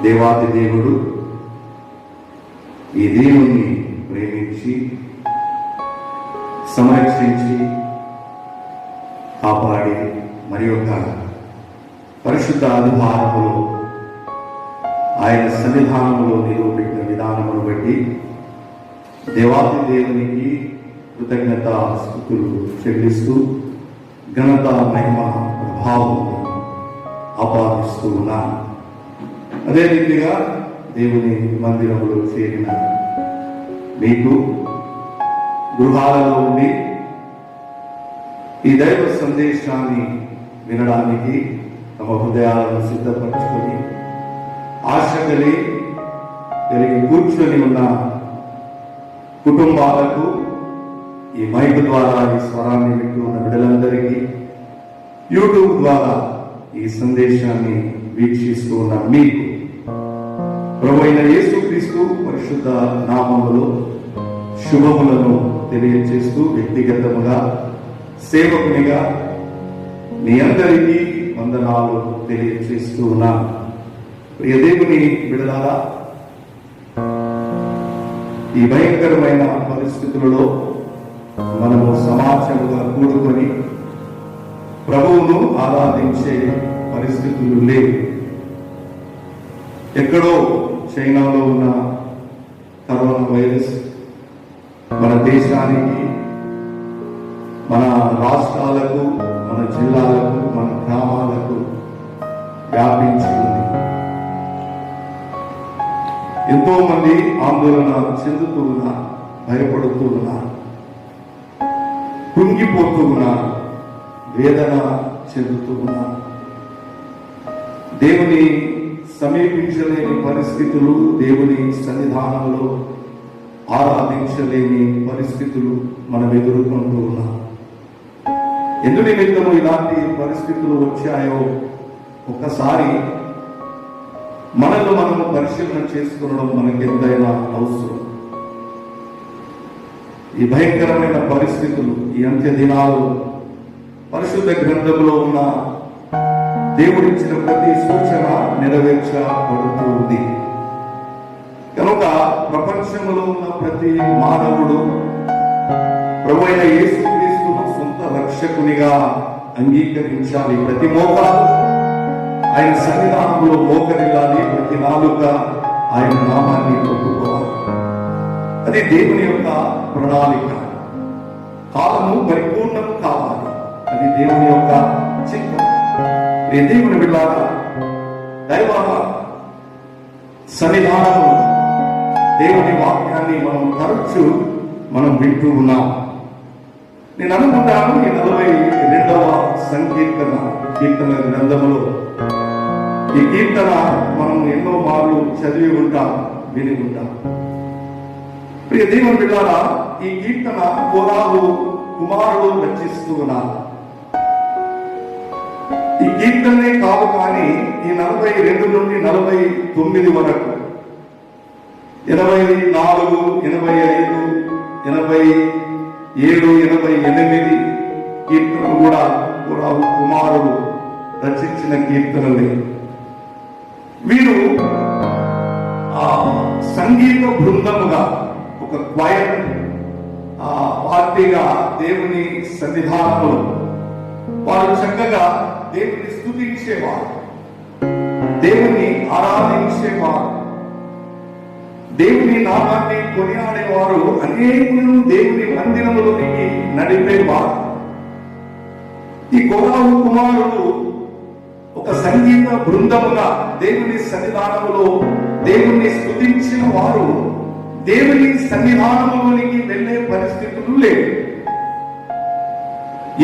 దేవాది దేవుడు ఈ దేవుణ్ణి ప్రేమించి సంరక్షించి కాపాడి మరి యొక్క పరిశుద్ధ ఆదివారములో ఆయన సన్నిధానంలో నిలవబెట్టిన విధానమును బట్టి దేవాది దేవునికి కృతజ్ఞత స్తుతులు చెల్లిస్తూ ఘనత మహిమ ప్రభావం ఆపాదిస్తూ ఉన్నాను. అదే రీతిగా దేవుని మందిరంలో చేరిన మీకు గృహాలలో ఉండి ఈ దైవ సందేశాన్ని వినడానికి తమ హృదయాలను సిద్ధపరచుకొని ఆశ కలిగి కూర్చొని ఉన్న కుటుంబాలకు ఈ మైక్ ద్వారా ఈ స్వరాన్ని వింటూ ఉన్న బిడ్డలందరికీ యూట్యూబ్ ద్వారా ఈ సందేశాన్ని వీక్షిస్తూ ఉన్న మీకు ప్రభువైన యేసుక్రీస్తు పరిశుద్ధ నామములో శుభములను తెలియజేస్తూ వ్యక్తిగతముగా సేవకునిగా మీ అందరికీ వందనాలు తెలియజేస్తూ ఉన్నా. ప్రియ దేవుని బిడ్డలారా, ఈ భయంకరమైన పరిస్థితులలో మనము సమాజముగా కూడుకొని ప్రభువును ఆరాధించే పరిస్థితులు లేవు. ఎక్కడో చైనాలో ఉన్న కరోనా వైరస్ మన దేశానికి, మన రాష్ట్రాలకు, మన జిల్లాలకు, మన గ్రామాలకు వ్యాపించింది. ఎంతో మంది ఆందోళన చెందుతూ ఉన్నారు, భయపడుతూ ఉన్నారు, కుంగిపోతూ ఉన్నారు, వేదన చెందుతూ ఉన్నారు. దేవుని సమీపించలేని పరిస్థితులు, దేవుని సన్నిధానంలో ఆరాధించలేని పరిస్థితులు మనం ఎదుర్కొంటూ ఉన్నాం. ఎందు నిమిత్తము ఇలాంటి పరిస్థితులు వచ్చాయో ఒక్కసారి మనల్ని మనము పరిశీలన చేసుకోవడం మనకి ఎంతైనా అవసరం. ఈ భయంకరమైన పరిస్థితులు, ఈ అంత్య దినాలు పరిశుద్ధ గ్రంథంలో ఉన్న దేవుడిచ్చిన ప్రతి సూచన నెరవేర్చబడుతూ ఉంది. కనుక ప్రపంచంలో ఉన్న ప్రతి మానవుడు ప్రభువైన యేసుక్రీస్తును సొంత రక్షకునిగా అంగీకరించాలి. ప్రతి మోకాలు ఆయన సన్నిధానంలో మోకరిల్లాలి, ప్రతి నాలుక ఆయన నామాన్ని ఒప్పుకోవాలి. అది దేవుని యొక్క ప్రణాళిక. కాలము పరిపూర్ణం కావాలి, అది దేవుని యొక్క చిత్తం. దేవుని బిడ్డలారా, దైవ సన్నిధానము, దేవుని వాక్యాన్ని మనం వింటూ ఉన్నాం. నేను అనుకుంటాను ఈ 42వ కీర్తన గ్రంథములో ఈ కీర్తన మనం ఎన్నో మార్లు చదివి ఉంటాం, విని ఉంటాం. ప్రియ దేవుని బిడ్డలారా, ఈ కీర్తన కోరాహు కుమారుడు రచిస్తూ ఉన్నారు. ఈ కీర్తనే కాదు కానీ ఈ 42 నుండి 49 వరకు 84, 85, 87, 88 కీర్తనలు కూడా కోరాహు కుమారుడు రచించిన కీర్తనలే. వీరు సంగీత బృందముగా, ఒక క్వైర్ పార్టీగా దేవుని సన్నిధానంలో వారు చక్కగా దేవుని స్తుతించేవారు, దేవుని ఆరాధించేవారు, దేవుని నామాన్ని కొనియాడేవారు, అనేకులను దేవుని మందిరములోనికి నడిపేవారు. ఈ కోరాహు కుమారుడు ఒక సంగీత బృందముగా దేవుని సన్నిధానములో దేవుని స్తుతించిన వారు దేవుని సన్నిధానములోనికి వెళ్ళే పరిస్థితులు లేవు.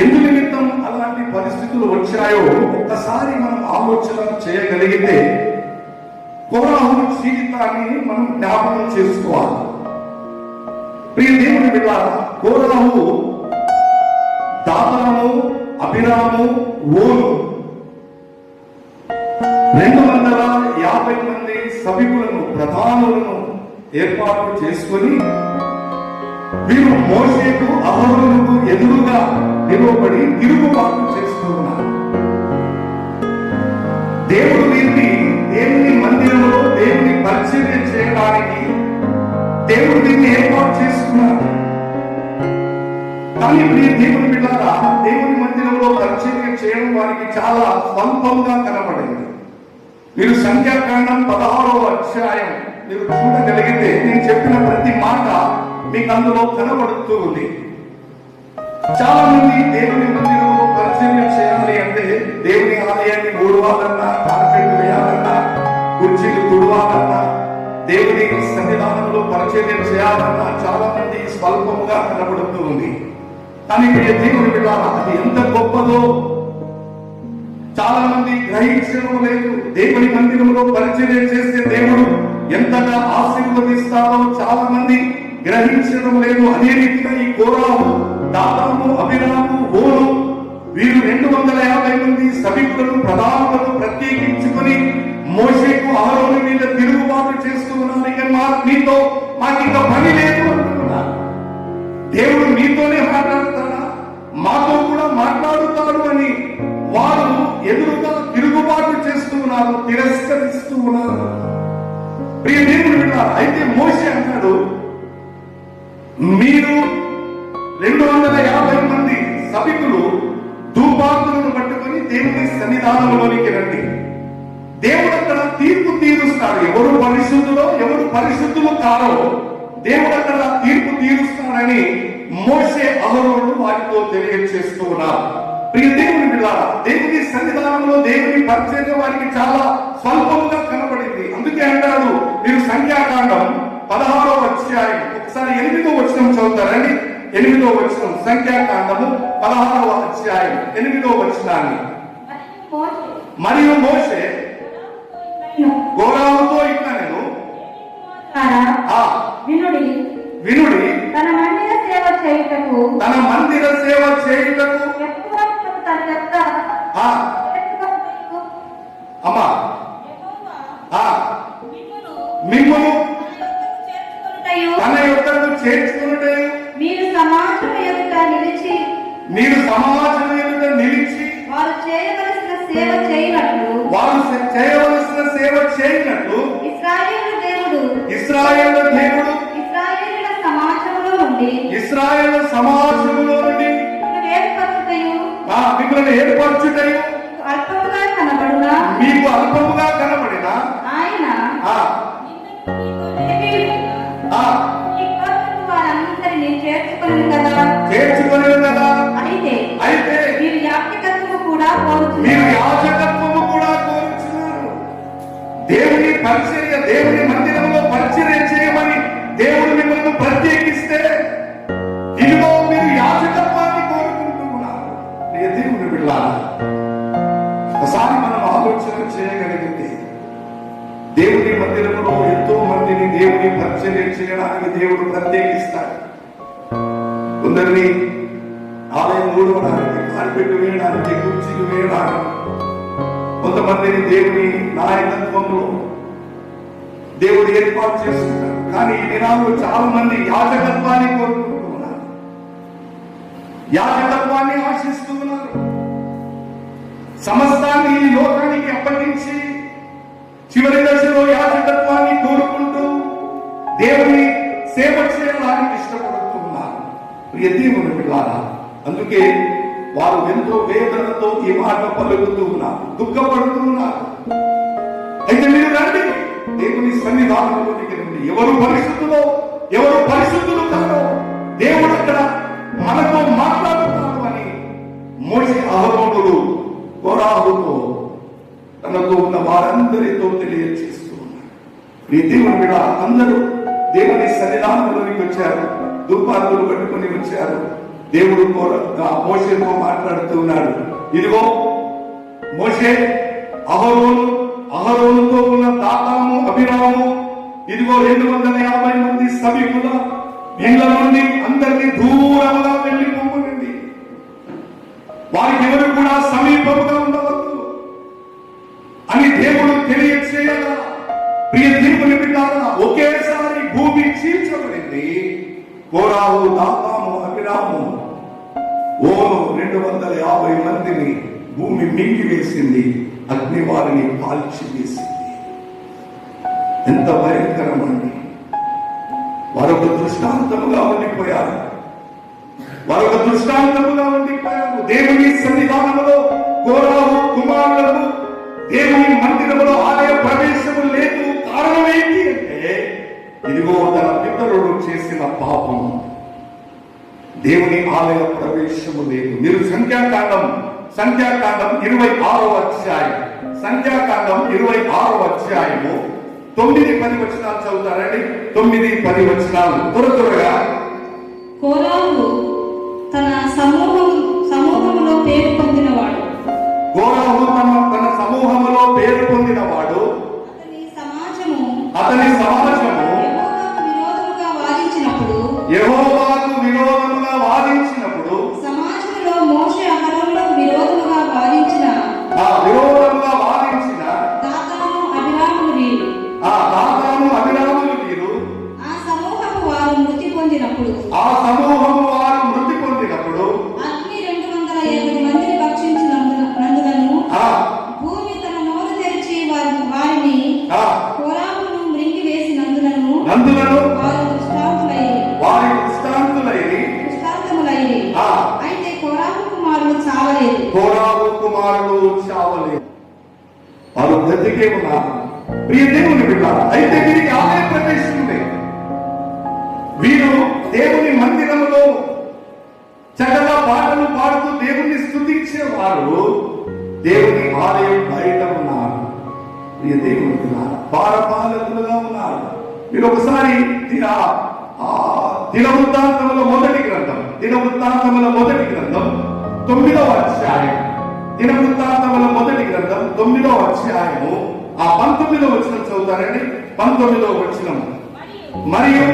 ఎందు నిమిత్తం అలాంటి పరిస్థితులు వచ్చాయో ఒక్కసారి మనం ఆలోచన చేయగలిగితే కోరాహు జీవితాన్ని మనం జ్ఞాపకం చేసుకోవాలి. ప్రియ దేవుని బిడ్డలారా, కోరాహు దాతాను, అభిరాము, ఓను 250 మంది సభికులను, ప్రధానులను ఏర్పాటు చేసుకొని వీరు మోషేకు, అహరోనుకు ఎదురుగా నిలవబడి తిరుగుబాటు చేస్తూ ఉన్నారు. దేవుడు వీరిని దేవుని మందిరంలో చేయడానికి దేవుడు దీన్ని ఏర్పాటు చేసుకున్నాడు. కానీ ప్రియ దేవుని బిడ్డలారా, దేవుని మందిరంలో పరిచర్య చేయడం వారికి చాలా స్వల్పంగా కనపడింది. మీరు సంఖ్యాకాండం 16వ అధ్యాయం మీరు చూడగలిగితే నేను చెప్పిన ప్రతి మాట మీకు అందులో కనబడుతూ ఉంది. చాలా మంది దేవుని మందిరంలో పరిచర్య చేయాలి అంటే దేవుని ఆలయాన్ని ఊడవాలన్నా, కార్పెట్ వేయాలన్నా, కుర్చీలు తుడవాలన్నా, దేవుని సన్నిధానంలో పరిచర్య చేయాలన్నా చాలా మంది స్వల్పంగా కనబడుతూ ఉంది. కానీ దేవుని బిడ్డలారా, అది ఎంత గొప్పదో చాలా మంది గ్రహించడం లేదు. దేవుని మందిరంలో పరిచర్య చేస్తే దేవుడు ఎంతగా ఆశీర్వదిస్తారో చాలా మంది గ్రహించడం లేదు. అదే రీతిగా ఈ కోరాహు, దాతాము, అభిరాము, ఓను వీరు 250 మంది సభికులను, ప్రధానులను ప్రత్యేకించుకొని మోషేకు, అహరోను మీద తిరుగుబాటు చేస్తూ ఉన్నారు. ఇక మీతో మాకు ఇంకా పని లేదు అంటున్నారు. దేవుడు మీతోనే మాట్లాడతాడా, మాతో కూడా మాట్లాడుతాడు అని వారు ఎదురుగా తిరుగుబాటు చేస్తూ ఉన్నారు, తిరస్కరిస్తూ ఉన్నారు. ప్రియ దేవుని బిడ్డలారా, అయితే మోషే అన్నాడు, మీరు 250 మంది సభికులు ధూపార్తులను పట్టుకొని దేవుని సన్నిధానంలోనికి రండి. దేవుడు అక్కడ తీర్పు తీరుస్తాడు. ఎవరు పరిశుద్ధులో ఎవరు పరిశుద్ధులు కారో దేవుడు అక్కడ తీర్పు తీరుస్తాడని మోషే, అహరోను వారితో తెలియజేస్తూ ఉన్నారు. ప్రియ దేవుని బిడ్డలారా, దేవుని సన్నిధానంలో దేవుని పరిచర్య వారికి చాలా స్వల్పంగా కనబడింది. అందుకే అంటాడు, మీరు సంఖ్యాకాండం 16వ అధ్యాయం ఒకసారి 8వ వచనం చదువుతారండి. 8వ వచనం, సంఖ్యాకాండము 16వ అధ్యాయం 8వ వచనాన్ని. మరియు మోషే కోరాహుతో ఇట్లా, నేను వినుడి తన మందిర సేవ చేయుటకు అమ్మా మిమ్మును తన యొక్కకు చేర్చుకొనుటయు మీరు సమాజం ఎదుట నిలిచి వారు చేయవలసిన సేవ చేయనట్లు ఇశ్రాయేలు దేవుడు ఇశ్రాయేలు సమాజంలో నుండి మిమ్మల్ని ఏర్పరచుటయు మీకు అల్పముగా కనబడిన ఆయన చేర్చుకొని కదా. అయితే మీరు యాజకత్వము కూడా కోరుచున్నారు. దేవుని పరిచర్య, దేవుని మందిరంలో పరిచర్య చేయమని దేవుడు మిమ్మల్ని ప్రత్యేకిస్తే ఇదిగో మీరు యాజకత్వాన్ని కోరుకుంటున్నారు. దేవుని బిడ్డలారా, ఒకసారి మనం ఆలోచన చేయగలిగితే దేవుని మందిరంలో ఎంతో మందిని దేవుని పరిచర్య చేయడానికి దేవుడు ప్రత్యేకిస్తాడు. కొందరిని ఆలయం ఊడవడానికి, కార్పెట్ వేయడానికి, కుర్చీలు వేయడానికి, కొంతమందిని దేవుని నాయకత్వంలో దేవుడు ఏర్పాటు చేసుకుంటారు. కానీ ఈ దినాల్లో చాలా మంది యాజకత్వాన్ని కోరుకుంటున్నారు, యాజకత్వాన్ని ఆశిస్తూ ఉన్నారు. సమస్తాన్ని ఈ లోకానికి అప్పగించి చివరి దశలో యాజకత్వాన్ని కోరుకుంటూ దేవుని సేవ చేయడానికి ఇష్టపడుతున్నారు. ప్రియ దేవుని బిడ్డలారా, అందుకే వారు ఎంతో వేదనతో ఈ మాట పలుకుతూ ఉన్నారు, దుఃఖపడుతూ ఉన్నారు. అయితే మీరు రండి, దేవుని సన్నిధానంలోనికి రండి. ఎవరు పరిశుద్ధులు కాదో దేవుడు అక్కడ మనతో మాట్లాడుతాడు అని మోషే, అహరోనులు కోరాహుతో తనతో ఉన్న వారందరితో తెలియజేస్తూ ఉన్నారు. ఈ దేవుని బిడ్డ అందరూ దేవుని సన్నిధానంలోనికి వచ్చారు, ధూపార్తులు పట్టుకొని వచ్చారు. దేవుడు మోషేతో మాట్లాడుతూ ఉన్నాడు. ఇదిగో మోషే, అహరోనుతో ఉన్న దాతాము, అభిరాము, ఇదిగో 250 మంది సభికుల ఇళ్ల నుండి అందరినీ దూరంగా వెళ్ళిపోమనండి. వారికి ఎవరు కూడా సమీపంగా ఉండవద్దు అని దేవుడు తెలియచేయగా, ప్రియ దేవుని బిడ్డలారా, ఒకేసారి భూమి చీల్చబడింది. కోరాహు, దాతాము, అభిరాము, ఓను 250 మందిని భూమి మింగి వేసింది, అగ్ని వారిని కాల్చి వేసింది. ఎంత భయంకరమండి. వారొక దృష్టాంతముగా ఉండిపోయారు. వారొక దృష్టాంతముగా ఉండిపోయారు. దేవుని సన్నిధానములో కోరాహు కుమారులకు దేవుని మందిరములో ఆలయ ప్రవేశము లేదు. కారణం ఏంటి అంటే ఇదిగో తన పితరుడు చేసిన పాపం. దేవుని ఆలయ ప్రవేశము లేదు. మీరు సంఖ్యాకాండం 26వ అధ్యాయం, సంఖ్యాకాండం 26వ అధ్యాయము 9-10 వచనాలు చదువుతారండి. 9-10 వచనాలు త్వరగా. కోరాహు తన సమూహములో పేరు పొందినవాడు. కోరాహు తన సమూహములో పేరు పొందినవాడు. అతని సమాజము యెహోవాకు విరోధముగా వాదించినప్పుడు సమాజంలో మోషే అహరోనులకు విరోధముగా వాదించిన దాతాను అభిరాములు వీరు. ఆ సమూహము వారు మృతి పొందినప్పుడు అగ్ని 280 మందిని భక్షించినందులను భూమి తన నోరు తెరిచి వారిని కోరాహును మృంగి వేసినందులను వారు దృష్టాంతులైరి. అయితే కోరాహు కుమారులు చావలేదు. వారు బ్రతికే ఉన్నారు. ప్రియ దేవుని బిడ్డ, అయితే వీరికి ఆలయ ప్రవేశం లేదు. వీరు దేవుని మందిరములో చక్కగా పాటలు పాడుతూ దేవుని స్తుతించేవారు దేవుని ఆలయం బయట ఉన్నారు. ప్రియ దేవుని బిడ్డ, పారపాలకులుగా ఉన్నారు. మీరు ఒకసారి దినవృత్తాంతముల మొదటి గ్రంథం 9వ అధ్యాయం, దినవృత్తాంతముల మొదటి గ్రంథం 9వ అధ్యాయము 19వ వచనం చదువుతారండి. 19వ వచనం. మరియు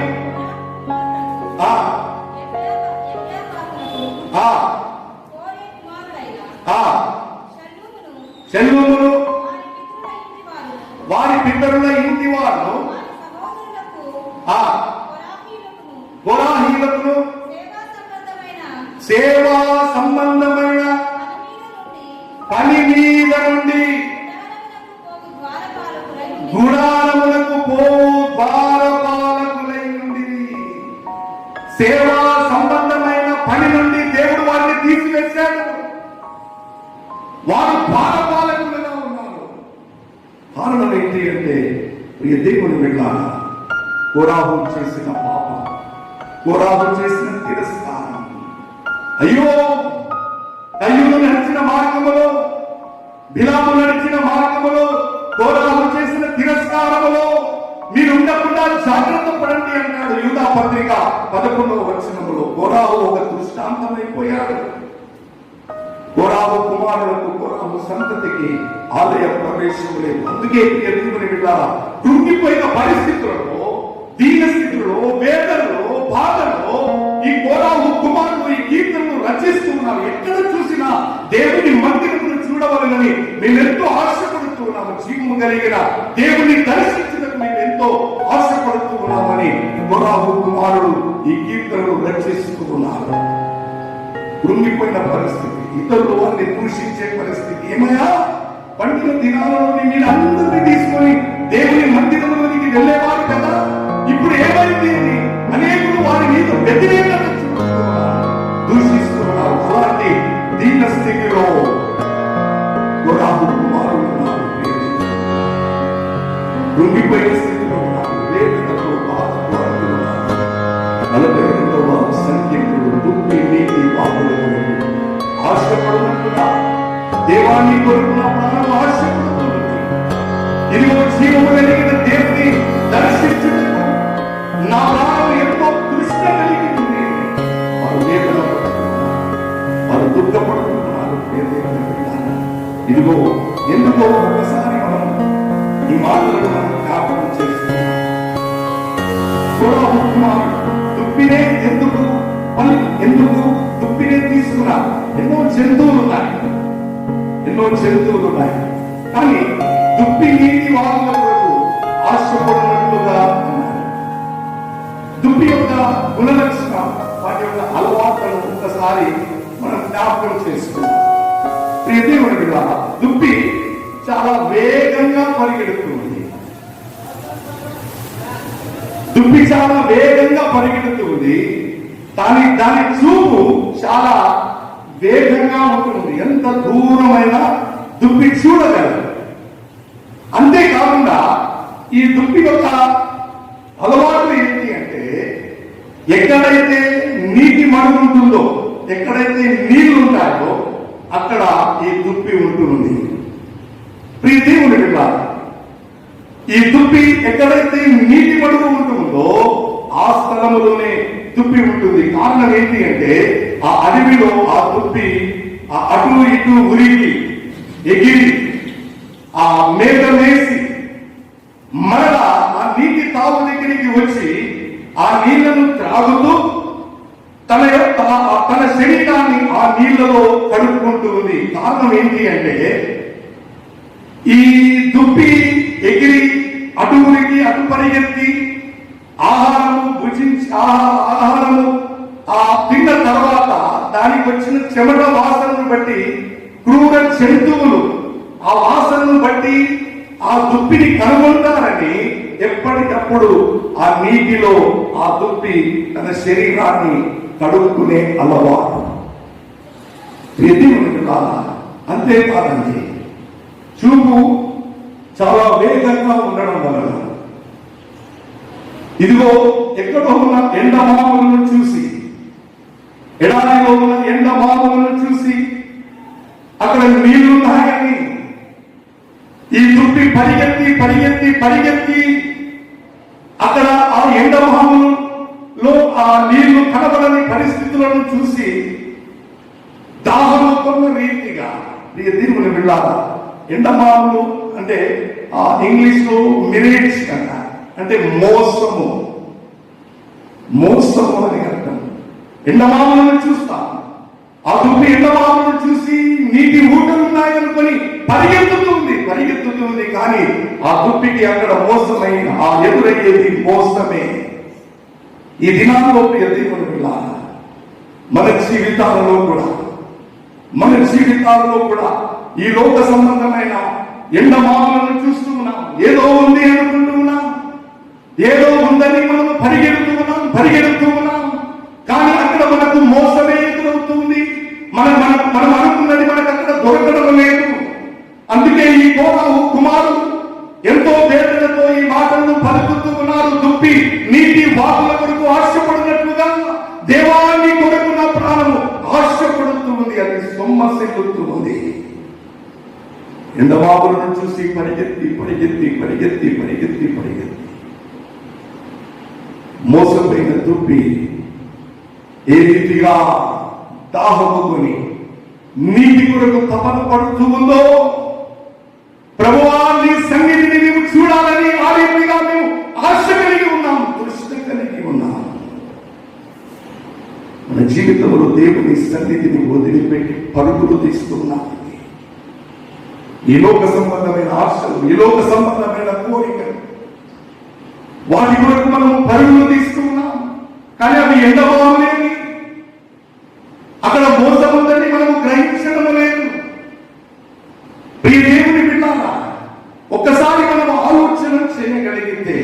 శల్లుమును వారి పితరుల ఇంటి వారును కోరాహీలకును సేవా సంబంధమైన పని మీద నుండి గుడారములకు పోవు ద్వారపాలకులై నుండి, సేవా సంబంధమైన పని నుండి దేవుడు వారిని తీసివేశాడు. వారు ద్వారపాలకులుగా ఉన్నారు. కారణం ఏంటి అంటే ప్రియ దేవుని వెళ్ళాలి, కోరాహు చేసిన పాపం, కోరాహు చేసిన తిరస్కారం. అయ్యో, కయ్యూరు నడిచిన మార్గములో, బిలాము నడిచిన మార్గములో, కోరాహు చేసిన తిరస్కారములో మీరు ఉండకుండా జాగ్రత్త పడండి అన్నాడు యూదా పత్రిక 11వ వచనములో. కోరాహు ఒక దృష్టాంతమైపోయాడు. కోరాహు కుమారులకు, కోరాహు సంతతికి ఆలయ ప్రవేశం లేదు. అందుకే ఎత్తుకుని వెళ్ళాలా కృంగిపోయిన పరిస్థితులలో, దీన స్థితిలో, వేదనలో, బాధలో ఈ కోరాహు కుమారులు ఈ కీర్తనలు రచిస్తూ ఉన్నారు. ఎక్కడ చూసినా దేవుని మందిరమును చూడవాలని మేమెంతో ఆశపడుతూ ఉన్నాము. జీవము కలిగిన దేవుని దర్శించడానికి మేము ఎంతో ఆశపడుతూ ఉన్నామని కోరాహు కుమారుడు ఈ కీర్తనలు రచిస్తూ ఉన్నారు. కృంగిపోయిన పరిస్థితి, ఇతరులు వారిని దూషించే పరిస్థితి. ఏమయ్యా, పండుగ దినాలలోని మీరు అందరినీ తీసుకొని దేవుని మందిరంలోనికి వెళ్ళేవారు కదా, ఇప్పుడు ఏమైంది అని అనేకులు వారి మీద వ్యతిరేకత దూషిస్తున్నారు. అలాంటి దీన స్థితిలో కోరాహు కుమారులు ఉన్నారు. కృంగిపోయిన స్థితిలో ఉన్నారు. వేదనతో బాధతో అంటున్నారు. 42వ సంఖ్యకుడు దుప్పి నీటి పాపలను ఆశపడుతున్నా, దేవాన్ని కొరకు ప్రాణం ఆశపడుతుంది. ఇదిగో జీవము కలిగిన దేవుని దర్శించుటకు నా ప్రాణం ఎంతో తృష్ణ కలిగి ఉంది. వారు వేదన పడుతున్నారు, వారు దుఃఖపడుతున్నారు. ఇదిగో ఎందుకో ఒకసారి మనం ఈ మాటలను మనం జ్ఞాపకం చేస్తున్నాం. దుప్పినే ఎందుకు దుప్పినే తీసుకున్నారు? ఎన్నో జంతువులు ఉన్నాయి, కానీ దుప్పి నీటి వాగుల కొరకు ఆశపడినట్లుగా ఉన్నారు. దుప్పి యొక్క గుణలక్షణం, వాటి యొక్క అలవాట్లను ఒక్కసారి మనం జ్ఞాపకం చేసుకున్నాం. ప్రియ దేవుని బిడ్డ, దుప్పి చాలా వేగంగా పరిగెడుతుంది. దుప్పి చాలా వేగంగా పరిగెడుతుంది. దాని చూపు చాలా వేగంగా ఉంటుంది. ఎంత దూరమైనా దుప్పి చూడగలదు. అంతేకాకుండా ఈ దుప్పి యొక్క అలవాటు ఏంటి అంటే, ఎక్కడైతే నీటి మడుగు ఉంటుందో, ఎక్కడైతే నీళ్లు ఉంటాయో అక్కడ ఈ దుప్పి ఉంటుంది. ప్రియ దేవుని బిడ్డలారా, ఈ దుప్పి ఎక్కడైతే నీటి మడుగు ఉంటుందో ఆ స్థలములోనే దుప్పి ఉంటుంది. కారణం ఏంటి అంటే, ఆ అడవిలో ఆ దుప్పి అటు ఇటు ఉరికి ఎగిరి ఆ మేఘమేసి మరలా ఆ నీటి తావు దగ్గరికి వచ్చి ఆ నీళ్లను త్రాగుతూ తన శరీరాన్ని ఆ నీళ్లలో కడుక్కుంటూ ఉంది. కారణం ఏంటి అంటే, ఈ దుప్పి ఎగిరి అటు ఉరికి అటు పరిగెత్తి ఆహారము భుజించి ఆహారము తిన్న తర్వాత దానికి వచ్చిన చెమట వాసనను బట్టి క్రూర జంతువులు ఆ వాసనను బట్టి ఆ దుప్పిని కనుగొంటారని ఎప్పటికప్పుడు ఆ నీటిలో ఆ దుప్పి తన శరీరాన్ని కడుక్కునే అలవాటు. అంతేకాదండి, చూపు చాలా వేగంగా ఉండడం వలన ఇదిగో ఎక్కడో ఉన్న ఎండమాములను చూసి, ఎడారిలో ఉన్న ఎండమాములను చూసి అక్కడ నీళ్లున్నాయని ఈ దుప్పి పరిగెత్తి అక్కడ ఆ ఎండమాములో ఆ నీళ్లు కనబడని పరిస్థితులను చూసి దాహము కొన్న రీతిగా, దేవుని బిడ్డలారా, ఎండమాములు అంటే ఇంగ్లీష్ లో మిరేట్స్ అంట, అంటే మోసము అని అర్థం. ఎండమాములను చూస్తాం, ఆ దుప్పి ఎండమాములను చూసి నీటి ఊటలు ఉన్నాయనుకొని పరిగెత్తుతుంది. కానీ ఆ దుప్పికి అక్కడ మోసమైన ఆ ఎదురయ్యేది మోసమే. ఈ దినాల్లో దేవుని బిడ్డలారా, మన జీవితాలలో కూడా ఈ లోక సంబంధమైన ఎండమాములను చూస్తూ ఉన్నాం. ఏదో ఉంది అనుకుంటూ ఉన్నాం, ఏదో ఉందని మనం పరిగెడుతూ ఉన్నాం. కానీ అక్కడ మనకు మోసమే ఎదురవుతుంది. మనం అనుకున్నది మనకు అక్కడ దొరకడం లేదు. అందుకే ఈ కుమారుడు ఎంతో వేదనతో ఈ మాటలను పలుకుతూ ఉన్నారు. దుప్పి నీటి వాకుల కొరకు ఆశపడినట్లుగా దేవాన్ని కొరకు నా ప్రాణము ఆశపడుతూ ఉంది, అది సొమ్మసిల్లుతూ ఉంది. ఎండమావులను చూసి పరిగెత్తి మోసపోయిన దుప్పి ఏ రీతిగా దాహముకొని నీటి కొరకు తపన పడుతూ ఉందో, ప్రభువా నీ సన్నిధిని మేము చూడాలని ఆ రీతిగా మేము ఆశ కలిగి ఉన్నాం, దృష్టి కలిగి ఉన్నాం. మన జీవితంలో దేవుని సన్నిధిని వదిలిపెట్టి పరుగులు తీస్తున్నాం. ఈ లోక సంబంధమైన ఆశలు, ఈ లోక సంబంధమైన కోరికలు, వాటి కొరకు మనం పరుగులు తీస్తున్నాం. కానీ అవి ఎండమావులేని, అక్కడ మోసం ఉందని మనము గ్రహించడం లేదు. ప్రియ దేవుని బిడ్డలారా, ఒక్కసారి మనం ఆలోచన చేయగలిగితే,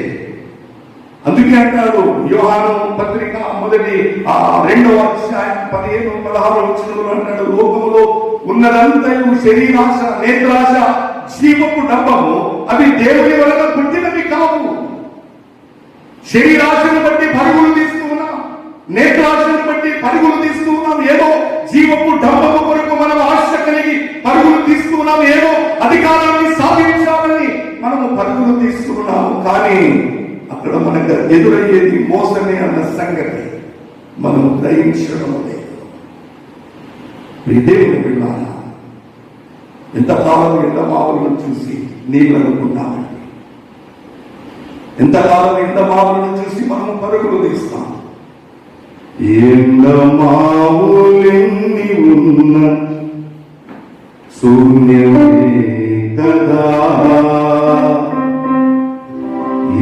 అందుకే అంటాడు యోహాను పత్రిక మొదటి 2వ అధ్యాయం 15-16 వచనంలో అంటాడు, లోకములో ఉన్నదంతయు శరీరాశ, నేత్రాశ, జీవపు డబ్బము అవి దేవుని వలన పుట్టినవి కావు. శరీరాశను బట్టి పరుగులు తీస్తూ ఉన్నాం, నేత్రాశను బట్టి పరుగులు తీస్తూ ఉన్నాం. ఏదో జీవపు డబ్బము కొరకు మనం ఆశ కలిగి పరుగులు తీస్తూ ఉన్నాం. ఏదో అధికారాన్ని సాధించాలని మనము పరుగులు తీస్తూ ఉన్నాము. కానీ అక్కడ మనకు ఎదురయ్యేది మోసమే అన్న సంగతి మనము గ్రహించడం లేదు. దేవుని బిడ్డలారా, ఎంతకాలం ఎండమావులను చూసి నీళ్ళు అనుకుంటామండి, ఎంతకాలం ఎండమావులను చూసి మనం పరుగులు తీస్తాం. ఎండమావులెన్ని ఉన్న శూన్యమే కదా,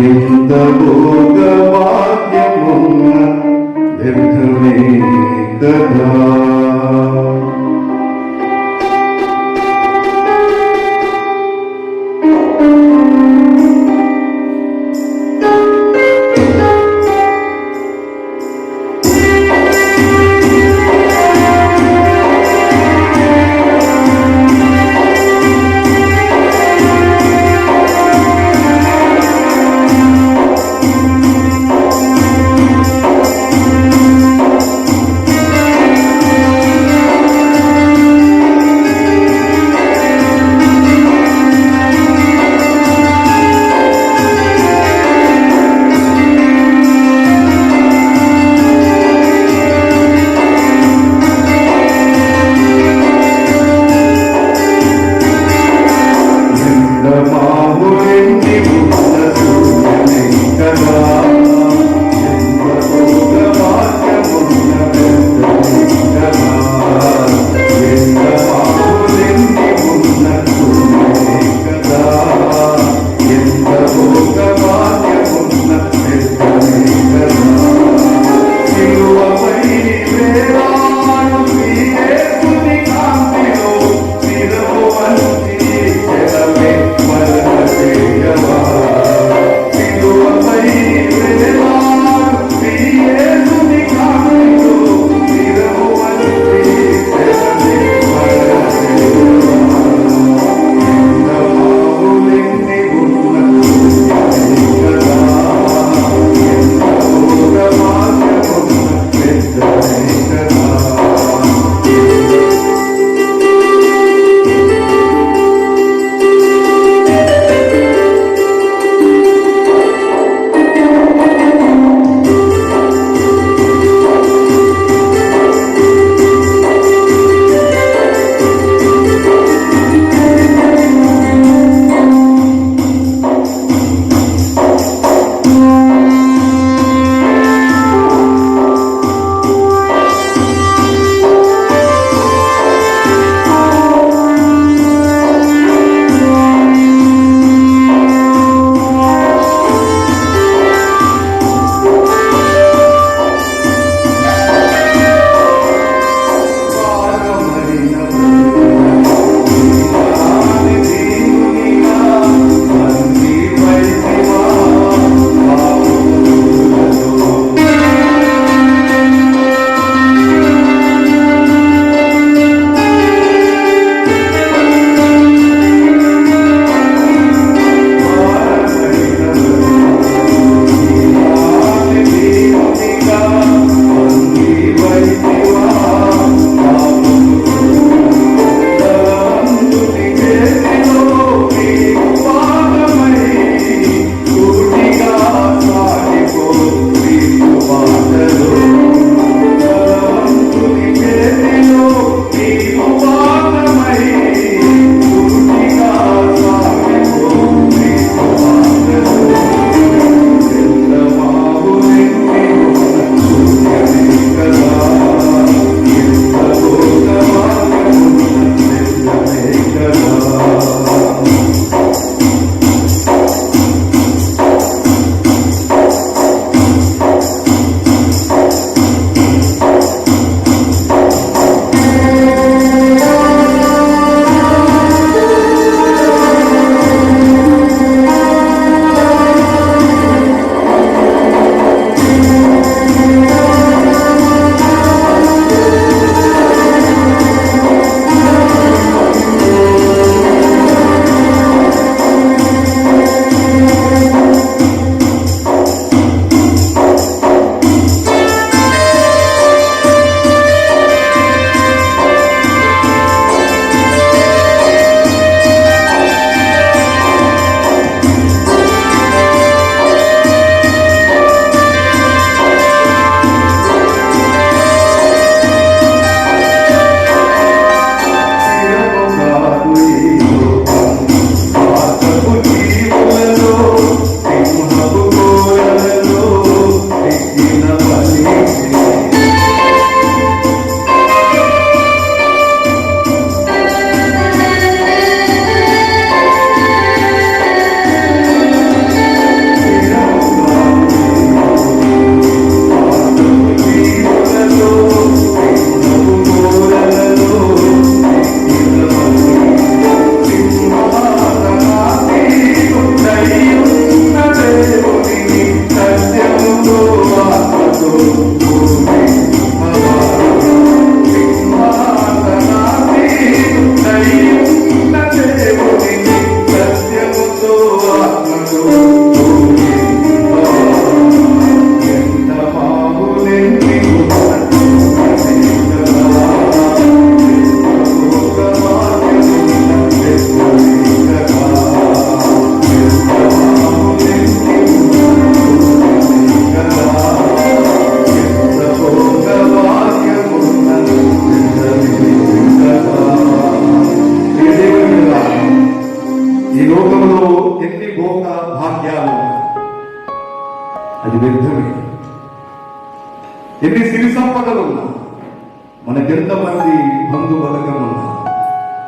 ఎంత భోగ భాగ్యమున్న వ్యర్థమే కదా.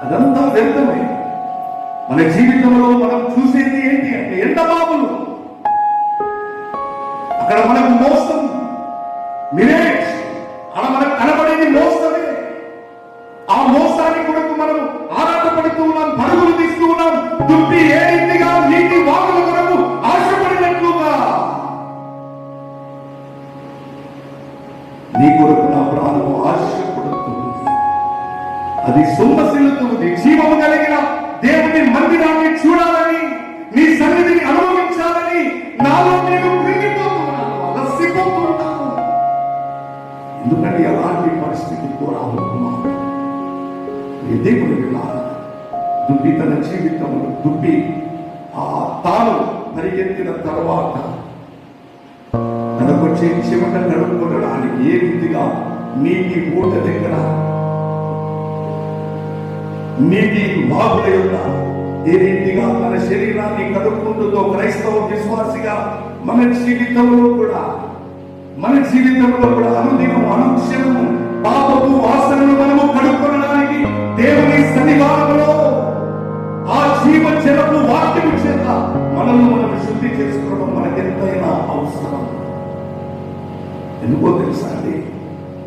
అదంతా వ్యర్థమే. మన జీవితంలో మనం చూసేది ఏంటి అంటే ఎండమావులు. అక్కడ మనకు మోసం, మిరేజ్, అలా మనకు కనబడేది మోసమే. ఆ మోసాన్ని కొరకు మనం ఆరాటపడుతూ ఉన్నాం, పరుగులు తీస్తూ ఉన్నాం. దుప్పి ఏ రీతిగా నీటి వాగుల కొరకు ఆశపడినట్లుగా నీ కొరకు నా ప్రాణం ఆశపడుతుంది. అది సొమ్మసిల్లుతుంది. జీవము కలిగిన దేవుని మందిరాన్ని చూడాలని, నీ సన్నిధిని అనుభవించాలని నాలో నేను కృంగిపోతున్నాను, అలసిపోతున్నాను. ఎందుకంటే అలాంటి పరిస్థితి కోరాలనుకున్నాను. దేవుని వినాలి. దుప్పి తన జీవితంలో దుప్పి తాను పరిగెత్తిన తర్వాత తనకొచ్చే చెమట కడుక్కోవడానికి ఏ రీతిగా నీటి ఊట దగ్గర, నీటి వాగుల యొక్క ఏ రీతిగా తన శరీరాన్ని కడుక్కుంటుందో క్రైస్తవ విశ్వాసిగా మన జీవితంలో కూడా అనుదినం అనుక్షణము పాపపు వాసనను మనము కడుక్కోవడానికి దేవుని సన్నిధానంలో ఆ జీవ జలపు వాక్యము చేత మనల్ని మనం శుద్ధి చేసుకోవడం మనకెంతైనా అవసరం. ఎందుకో తెలుసా అండి,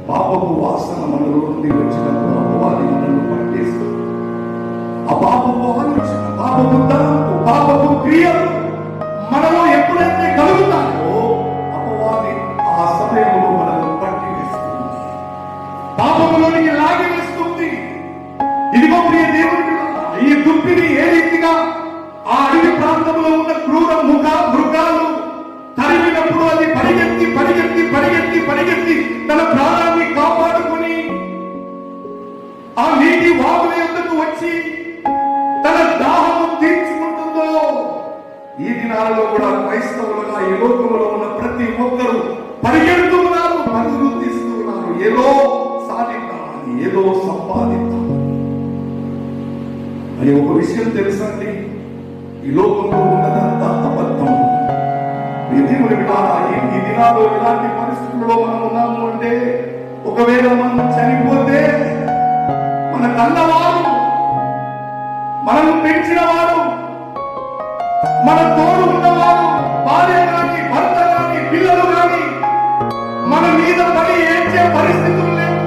పాపపు వాసన మనలో నుండి వచ్చినప్పుడు అపవాది మనల్ని పట్టేస్తుంది. ఆ పాపపు ఆలోచన, పాపపు తలంపు, పాపపు క్రియలు మనలో ఎప్పుడైతే కలుగుతాయో అపవాది ఆ సమయంలో మనల్ని పట్టి వేస్తుంది, పాపములోనికి లాగి వేస్తుంది. ఇదిగో ప్రియ దేవుని ఈ దుప్పిని ఏ రీతిగా ఆ అడవి ప్రాంతంలో ఉన్న క్రూర మృగాలు తరిమినప్పుడు అది పరిగెత్తి పరిగెత్తి పరిగెత్తి పరిగెత్తి తన ప్రాణాన్ని కాపాడుకొని ఆ నీటి వాగుల యొద్దకు వచ్చి తన దాహము తీర్చుకుంటుందో, ఈ దినాలలో కూడా క్రైస్తవులుగా ఈ లోకంలో ఉన్న ప్రతి ఒక్కరూ పరిగెడుతున్నారు, పరుగులు తీస్తున్నారు. ఏదో సాధిద్దామని, ఏదో సంపాదిద్దామని. అని ఒక విషయం తెలుసండి, ఈ లోకంలో ఉన్నదంతా అబద్ధం. ఈ దినాల్లో ఇలాంటి పరిస్థితుల్లో మనం ఉన్నాము అంటే, ఒకవేళ మనం చనిపోతే మన కన్నవారు, మనల్ని పెంచిన వారు, మన తోడు ఉన్నవారు, భార్య కానీ భర్త కానీ పిల్లలు కానీ మన మీద పడి ఏడ్చే పరిస్థితులు లేవు.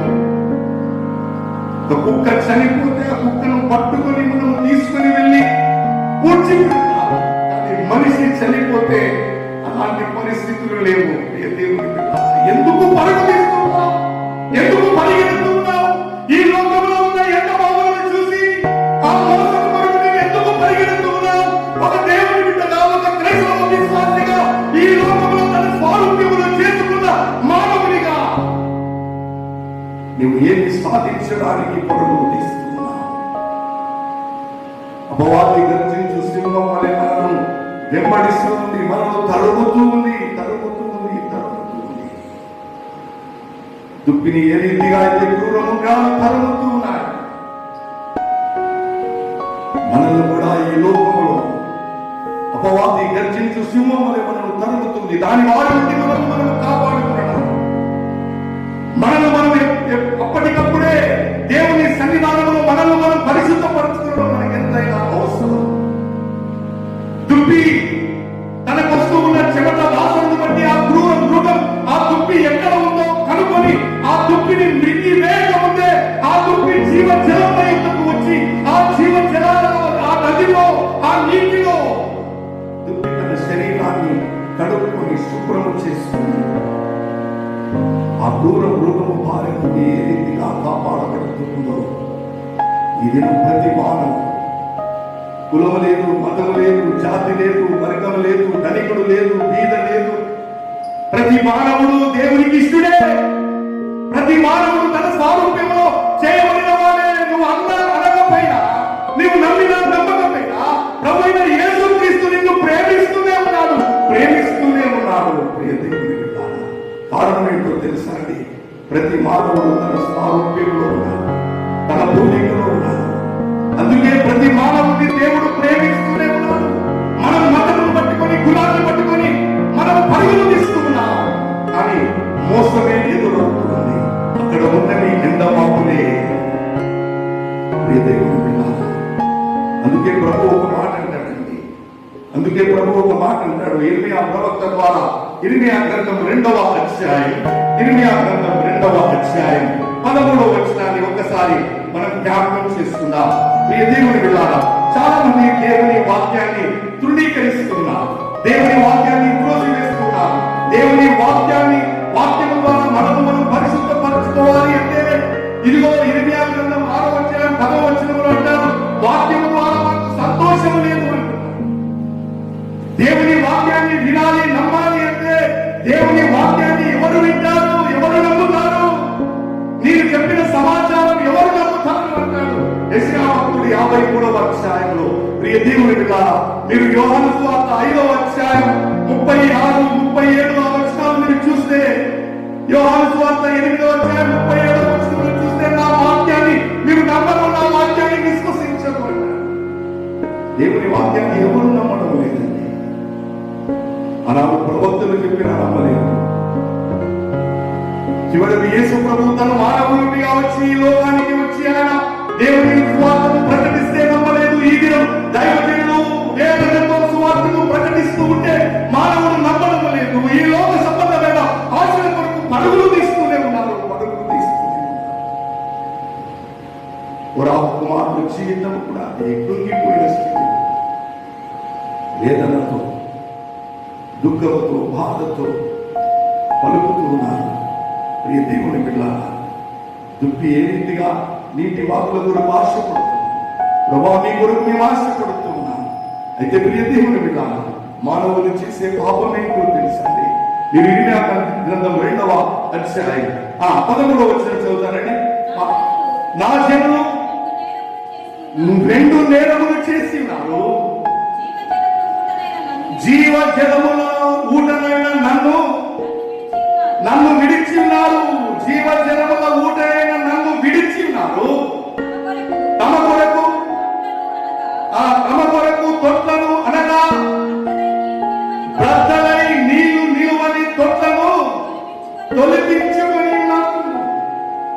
కుక్క చనిపోతే ఆ కుక్కను పట్టుకొని మనం తీసుకుని వెళ్ళి పూడ్చిపెడతాం. కానీ మనిషి చనిపోతే అలాంటి పరిస్థితులు లేవు. ఎందుకు పరుగు తీస్తున్నావు? ఎందుకు పరిగెడుతున్నావు? ఈ లోకంలో ఉన్న ఎండమావులను చూసి ఆ మోసం కొరకు ఎందుకు పరిగెడుతున్నావు? ఒక దేవుని బిడ్డగా, ఒక క్రైస్తవ విశ్వాసిగా, ఈ లోకంలో తన స్వారూప్యములు చేసుకున్న మానవునిగా నువ్వు ఏమి సాధించడానికి పరుగులు తీస్తున్నావు? అపవాది గర్జించు సింహం వలె మనను వెంబడిస్తుంది, మనను తరుగుతూ ఉంది. దుప్పిని ఏ రీతిగా అయితే క్రూరముగా తరుగుతూ ఉన్నాయి, మనల్ని కూడా ఈ లోకంలో అపవాది గర్జించు సింహం వలె మనను తరుగుతుంది. దాని వారి నుండి మనం కాపాడుకున్నాం. మనల్ని మనం అప్పటికప్పుడే దేవుని సన్నిధానంలో మనల్ని మనం పరిశుద్ధపరచుకోవడం మనకి ఎంతైనా అవసరం. దుప్పి తనకు వస్తూ ఉన్న చెమట వాసనను బట్టి ఆ క్రూర మృగం ఆ దుప్పి ఎక్కడ ఉందో కనుకొని ఆ దుప్పిని మృగి వేయకముందే ఆ దుప్పి జీవ జలం యుద్ధకు వచ్చి ఆ జీవ జలాలలో, ఆ నదిలో, ఆ నీటిలో దుప్పి తన శరీరాన్ని కడుక్కొని శుభ్రము చేసుకుంది. ఆ క్రూర మృగము భార్య నుండి ఏ రీతిగా కాపాడబడుతుందో ఈ దినం ప్రతి మానవు, కులం లేదు, మతం లేదు, జాతి లేదు, వర్గం లేదు, ధనికుడు లేదు, బీద లేదు, ప్రతి మానవుడు దేవునికి ఇష్టడే. ప్రతి మానవుడు తన స్వారూప్యంలో చేయబడిన వాడే. నువ్వు అనకపోయినా, నీవు నమ్మినా నమ్మకపోయినా ప్రభువైన యేసుక్రీస్తు నిన్ను ప్రేమిస్తూనే ఉన్నాడు. ప్రియ దేవుని బిడ్డలారా, కారణం ఏంటో తెలుసా అండి? ప్రతి మానవుడు తన స్వారూప్యంలో ఉన్నాడు, తన భూమికలో ఉన్నాడు. అందుకే ప్రతి మానవుడిని దేవుడు ప్రేమిస్తూనే ఉన్నాడు. మనం మతమును పట్టుకొని, కులాన్ని పట్టుకొని మనం పరుగులు తీస్తున్నాం, కానీ మోసమే ఎదురవుతుంది. అక్కడ ఉన్నవి ఎండమాపులే. ప్రియ దేవుని దేవుని విన్నాను. అందుకే ప్రభు ఒక మాట అంటాడండి. అందుకే ప్రభు ఒక మాట అంటాడు ఇర్మియా ప్రవక్త ద్వారా. ఇర్మియా గ్రంథం 2వ అధ్యాయం 13వ వచనాన్ని ఒక్కసారి మనం జ్ఞాపకం చేసుకుందాం. ప్రియ దేవుని విన్నారా, చాలా మంది దేవుని వాక్యాన్ని తృణీకరిస్తున్నారు, దేవుని వాక్యాన్ని త్రోసివేస్తున్నారు. దేవుని వాక్యం ద్వారా మనం పరిశుద్ధపరచుకోవాలి అంటే ఇదిగో ఇర్మియా గ్రంథం 6వ అధ్యాయం 10వ వచనంలో అంటారు, వాక్యం ద్వారా మనకు సంతోషం లేదు అంటున్నారు. దేవుని వాక్యాన్ని వినాలి, నమ్మాలి అంటే దేవుని వాక్యాన్ని ఎవరు వింటారు, ఎవరు నమ్ముతారు? నేను చెప్పిన సమాచారం ఎవరు నమ్ముతారు అంటాడు యెషయా భక్తుడు 53వ అధ్యాయంలో. ప్రియ దేవుని విన్నారా, మీరు యోహాను సువార్త 5వ అధ్యాయం 36, 37వ వచనాలు మీరు చూస్తే, యోహాను సువార్త 8వ అధ్యాయం 37వ వచనం చూస్తే, నా వాక్యాన్ని మీరు నమ్మరు, నా వాక్యాన్ని విశ్వసించరు అంటారు. దేవుని వాక్యాన్ని ఎవరు నమ్మడం లేదండి. ఆనాడు ప్రవక్తలు చెప్పినా నమ్మలేదు. చివరికి యేసు ప్రభు తన మానవునిగా వచ్చి ఈ లోకానికి వచ్చి ఆయన దేవుని సువార్తను ప్రకటిస్తే నమ్మలేదు. ఈ దినం దైవజనులు వేదనతో సువార్తను ప్రకటిస్తూ ఉంటే మానవుడు నమ్మడం లేదు. ఈ లోక సంబంధమైన ఆశల కొరకు పరుగులు తీస్తూనే ఉన్నారు. కుమారుడు జీవితం కూడా కృంగిపోయిన స్థితి, వేదనతో, దుఃఖంతో, బాధతో పలుకుతూ ఉన్నారు. ప్రియ దేవుని బిడ్డలారా, దుప్పి ఏ రీతిగా నీటి వాకుల కొరకు ఆశపడుతుంది, ప్రభా నీ కొరకు మేము ఆశపడుతూ ఉన్నాం. అయితే ప్రియ దేవుని బిడ్డలారా, మానవులు చేసే పాపం ఏంటో తెలుసండి. మీరు ఇర్మియా గ్రంథం 2వ అధ్యాయం 13వ వచనం చదువుతారండి. నా జనులు 2 నేరములు చేసి ఉన్నారు, జీవ జలముల ఊటనైన నన్ను విడిచి ఉన్నారు. జీవ జలముల ఊటైన నన్ను విడిచి ఉన్నారు. తమ కొరకు తొట్లను అనగా బ్రద్దలై నీళ్లు నిలువని తొట్లను తొలగించుకొని ఉన్నారు.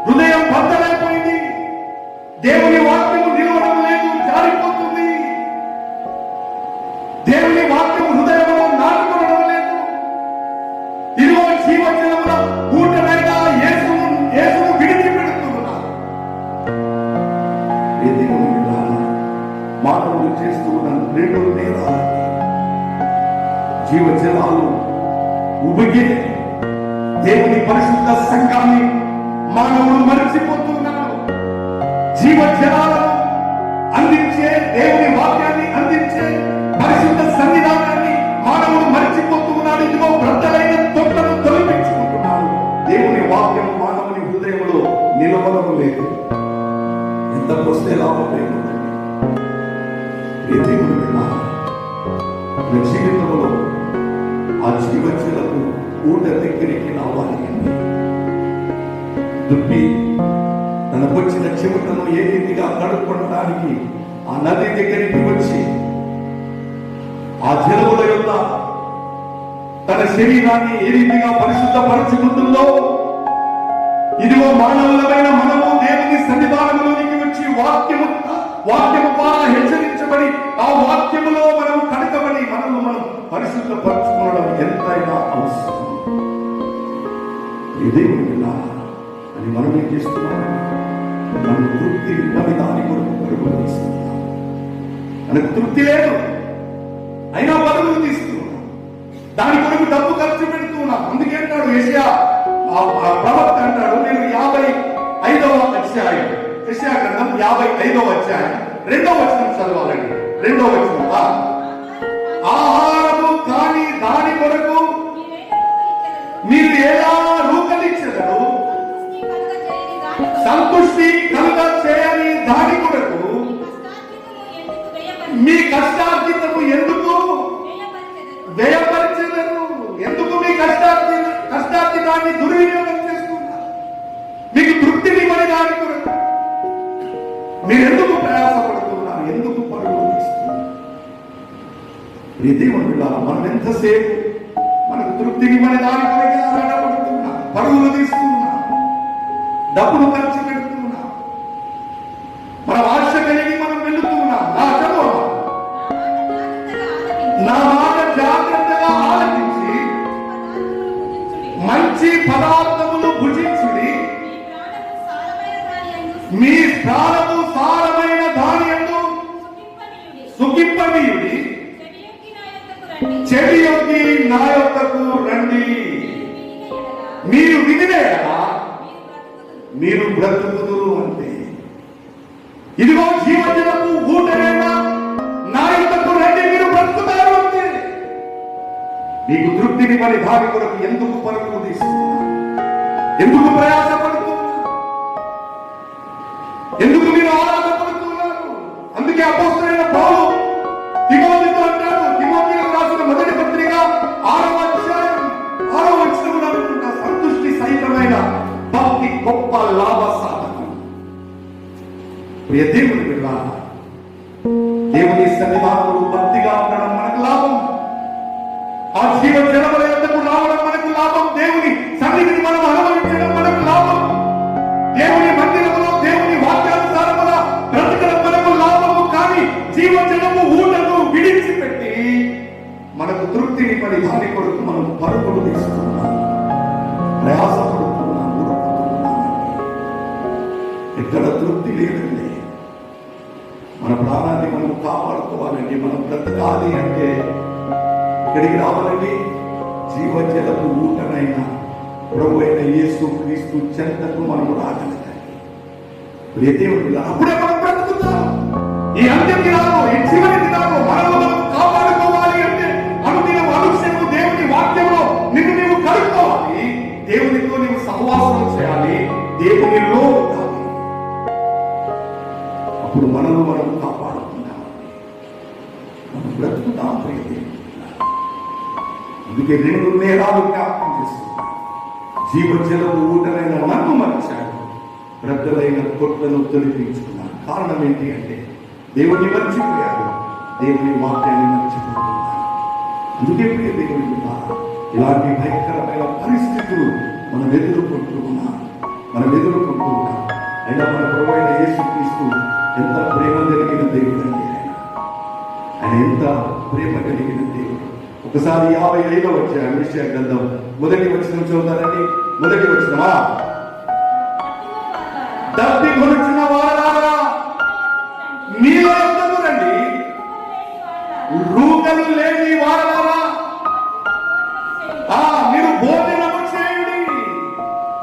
హృదయం బద్దలైపోయింది. దేవుని వాక్యము నిలవడం లేదు, జారిపోతుంది. దేవుని వాక్యము హృదయంలో నాటుకోవడం లేదు. ఇదిగో జీవజలముల ఊటనైనా యేసును విడిచిపెడుతున్నారు. మానవులు చేస్తూ ఉన్న 2 నేరాలు, జీవజలాలు ఉబిగే దేవుని పరిశుద్ధ సంఘాన్ని మానవులు మరచిపోతున్నారు. జీవజలాలను అందించే దేవుని వాక్యాన్ని అందించే పరిశుద్ధ సన్నిధానాన్ని మానవుడు మరచిపోతూ ఉన్నాడు. ఇదిగో బ్రద్దలైన తొట్లను తొలగించుకుంటున్నాడు. దేవుని వాక్యం మానవుని హృదయంలో నిలవడం లేదు. ఎంత పోస్తే లాభం లేదండి. దేవుని జీవితంలో ఆ జీవజలకు ఊట దగ్గరికి రావాలి. దుప్పి తనకొచ్చిన చెమటను ఏ రీతిగా కడుక్కోవడానికి ఆ నది దగ్గరికి వచ్చి ఆ జలముల యొక్క తన శరీరాన్ని ఏ రీతిగా పరిశుద్ధపరచుకుంటుందో, ఇదిగో మానవులమైన మనము దేవుని సన్నిధానంలోనికి వచ్చి వాక్యము ద్వారా హెచ్చరించబడి ఆ వాక్యములో మనం కడకబడి మనం పరిశుద్ధపరచుకోవడం ఎంతైనా అవసరం. దేవుని అని మనం ఏం చేస్తున్నాం? మనం తృప్తి ఇవ్వని దాని కొరకు పరుగులు తీస్తున్నాం. మనకు తృప్తి లేదు, అయినా పరుగులు తీస్తున్నాం. దాని కొరకు డబ్బు ఖర్చు పెడుతున్నాం. అందుకే అంటాడు యెషయా ప్రవక్త అంటాడు, నేను 55వ అధ్యాయం యెషయా గ్రంథం 55వ అధ్యాయం 2వ వచనం చదవాలండి. 2వ వచనం, ఆహారము కాని దాని కొరకు మీరు ఎలా రూకలిచ్చరు, సంతృష్టి కలుగ చేయని దాని కొరకు మీ కష్టార్జితము ఎందుకు వ్యయపరిచెదరు? ఎందుకు మీ కష్టార్జితాన్ని దుర్వినియోగం చేస్తున్నారు? మీకు తృప్తినివ్వని దాని కొరకు మీరు ఎందుకు ప్రయాసపడుతున్నారు? ఎందుకు పరుగులు తీస్తున్నారు? మనం ఎంతసేపు మనకు తృప్తినివ్వని దాని కొరకు ఆరాటపడుతున్నాం, పరుగులు తీస్తున్నాం, డబ్బులు ఖర్చు పెడుతున్నాం. మనం ఆశ కలిగి చెవియొగ్గి నా యొద్దకు రండి. మీరు వినినేలా మీరు బ్రతుకుదురు అంటే, ఇదిగో జీవజలపు ఊటనేనా, నా యొద్దకు రండి మీరు బ్రతుకుతారు అంటే. మీకు తృప్తిని పని దాని కొరకు ఎందుకు పరుగులు తీస్తున్నా, ఎందుకు ప్రయాసపడుతున్నా, ఎందుకు మీరు ఆరాధపడుతున్నారు? అందుకే అపోస్తలుడైన పౌలు తిమోతితో అంటాడు, తిమోతికి రాసిన మొదటి పత్రిక 6వ అధ్యాయం 6వ వచనంలో అనుకుంటా, సంతుష్టి సహితమైన భక్తి గొప్ప లాభ సాధనం. ప్రియ దేవుని బిడ్డలారా, దేవుని సన్నిధానంలో భక్తిగా ఉండడం మనకు లాభం. ఆ జీవ జలముల యొద్దకు రావడం మనకు లాభం. దేవుని సన్నిధిని మనం అనుభవించడం మనకు లాభం. దేవుని మందిరంలో దేవుని వాక్యానుసారముగా బ్రతకడం మనకు లాభము. కానీ జీవజలము ఊటను విడిచిపెట్టి మనకు తృప్తిని పడి దాని కొరకు మనం పరుగులు తీస్తున్నాం, ప్రయాసపడుతున్నాం, ఉరుకుతున్నామండి. ఎక్కడ తృప్తి లేదండి. మన ప్రాణాన్ని మనం కాపాడుకోవాలండి. మనం బ్రతకాలి అంటే ఇక్కడికి రావాలండి. జీవజలపు ఊటనైనా ప్రభు అయిన యేసు క్రీస్తు చెంతకు మనం రాగలగాలి. అప్పుడే మనం బ్రతుకుతాం. ఈ అంత్య దినాలు, ఈ చివరి దినాలు మనల్ని మనం కాపాడుకోవాలి అంటే అనుదినం అనుక్షణము దేవుని వాక్యంలో నిన్ను నీవు కలుపుకోవాలి. దేవునితో నీవు సహవాసం చేయాలి, దేవునిలో ఉండాలి. అప్పుడు మనల్ని మనం కాపాడుకుంటాం, మనం బ్రతుకుతాం. అందుకే 2 నేరాలు జ్ఞాపకం చేస్తున్నాను. జీవజలపు ఊటనైన నన్ను మర్చాడు, బ్రద్దలైన కొట్లను తొలగించుకున్నాను. కారణం ఏంటి అంటే దేవుని మర్చిపోయాడు, దేవుని వాక్యాన్ని మర్చిపోతున్నాడు. అందుకే ప్రియ దేవుని ఇలాంటి భయంకరమైన పరిస్థితులు మనం ఎదుర్కొంటున్నాం. అయినా మన ప్రభువైన యేసుక్రీస్తు ఎంత ప్రేమ కలిగిన దేవుడు అండి. ఆయన ఎంత ప్రేమ కలిగిన దేవుడు. ఒకసారి 55వ అధ్యాయం యెషయా గ్రంథం మొదటి వచనం చదువుతారండి. మొదటి వచనమా, దప్పి కొనుచున్న వారలారా మీలో యొద్దకు రండి, రూకలు లేని వారలారా మీరు భోజనము చేయండి.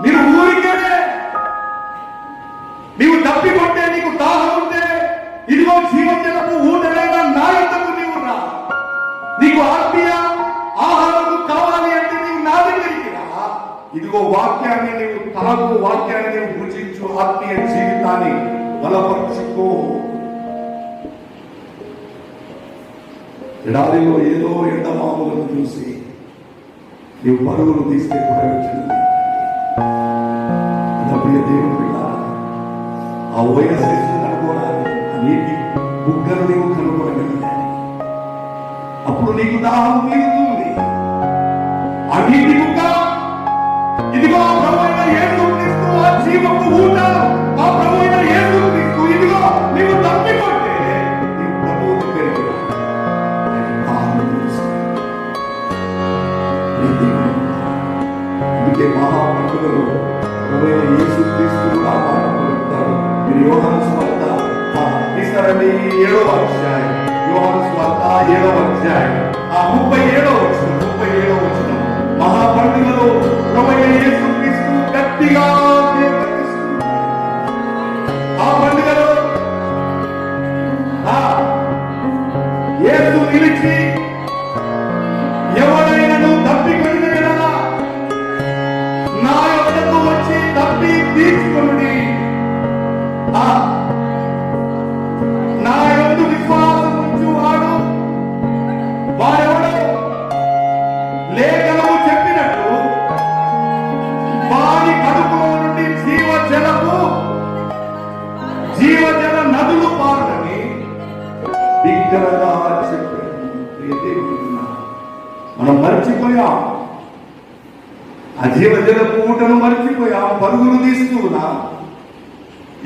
మీరు ఊరికే నీవు తప్పికొంటే, నీకు దాహం ఉంటే, ఇదిగో జీవజలపు ఊటనైన నా యొద్దకు నీవు రా. నీకు ఆత్మీయ ఆహారము కావాలి అంటే నీవు నా దగ్గరికి రా. ఇదిగో వాక్యాన్ని నీవు తాగు, వాక్యాన్ని నీవు భుజించు, ఆత్మీయ జీవితాన్ని బలపరుచుకో. ఎడారిలో ఏదో ఎండమాములను చూసి నీవు పరుగులు తీస్తే ప్రయోజనం. ప్రియ దేవుని బిడ్డలారా, ఆ ఓఎస్ఎస్ కనుగొనాలి, ఆ నీటి బుగ్గను నీవు కనుగొనగలిగాలి. అప్పుడు నీకు దాహం తీరుతుంది. ఆ నీటి బుగ్గ ఇదిగో ఆ ప్రభువైన యేసుక్రీస్తు, ఆ జీవపు ఊట, ఆ ప్రభువైన యేసుక్రీస్తు. ఇదిగో నీవు తప్పికొంటే నీవు ప్రభువు దగ్గరికి రా. దాహం తీరుస్తాడు. అందుకే మహాపండుగలో ప్రభువైన యేసుక్రీస్తు కూడా మాట పలుకుతాడు. మీరు యోహాను సువార్త తీస్తారండి, 7వ అధ్యాయం. యోహాను సువార్త 7వ అధ్యాయం 37వ వచనం. మహాపండుగలో ప్రభువైన యేసుక్రీస్తు గట్టిగా ఆ పండుగలో యేసు నిలిచి ఎవరైనా తప్పికొనిన ఎడల నా యొద్దకు వచ్చి తప్పి తీర్చుకొనుడి. నా యందు విశ్వాసం ఉంచువాడు వాడెవడో లేఖనము చెప్పినట్టు వారి కడుపులో నుండి జీవజల నదులు పారునని బిగ్గరగా చెప్పాడు. మనం మర్చిపోయాం, ఆ జీవజలపు ఊటను మర్చిపోయాం, పరుగులు తీస్తూ ఉన్నాం.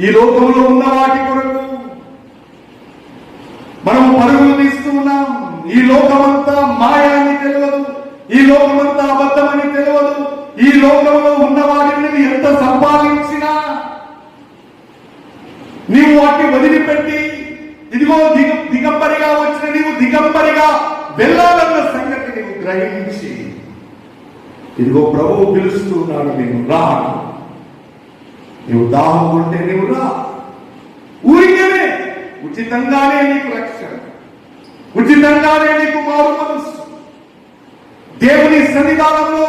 ఈ లోకంలో ఉన్న వాటి కొరకు మనం పరుగులు తీస్తూ ఉన్నాం. ఈ లోకమంతా మాయా అని తెలియదు, ఈ లోకమంతా అబద్ధమని తెలియదు. ఈ లోకంలో ఉన్న వాటిని ఎంత సంపాదించినా నీవు వాటిని వదిలిపెట్టి ఇదిగో దిగంబరిగా వచ్చిన నీవు దిగంబరిగా వెళ్ళాలన్న సంగతిని గ్రహించి ఇదిగో ప్రభువు పిలుస్తున్నాడు, నేను రా, నువ్వు దాహం ఉంటే నువ్వు రా. ఊరికనే ఉచితంగానే నీకు రక్షణ, ఉచితంగానే నీకు మారు మనసు. దేవుని సన్నిధానంలో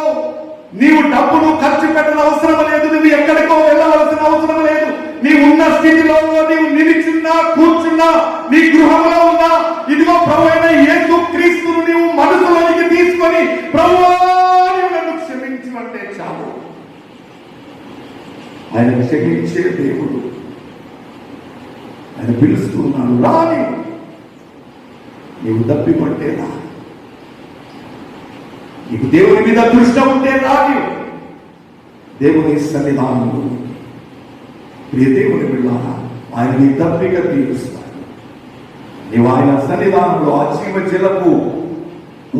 నీవు డబ్బును ఖర్చు పెట్టిన అవసరం లేదు, నువ్వు ఎక్కడికో వెళ్ళవలసిన అవసరం లేదు. నీవు ఉన్న స్థితిలో నీవు నిలిచున్నా, కూర్చున్నా, నీ గృహంలో ఉన్నా, ఇదిగో ప్రభువైన యేసు క్రీస్తును నీవు మనసులోనికి తీసుకొని ప్రభువా నీవు నన్ను క్షమించమంటే చాలు. ఆయన క్షమించే దేవుడు. ఆయన పిలుస్తున్నాడు, రాని నీవు దప్పిపట్టే రా, నీకు దేవుని మీద దృష్టి ఉంటే రాని దేవుని సన్నిధానంలో ప్రియ దేవుని బిడ్డలారా, ఆయన నీ దప్పిక తీరుస్తాడు. నీవు ఆయన సన్నిధానంలో ఆ జీవ జలపు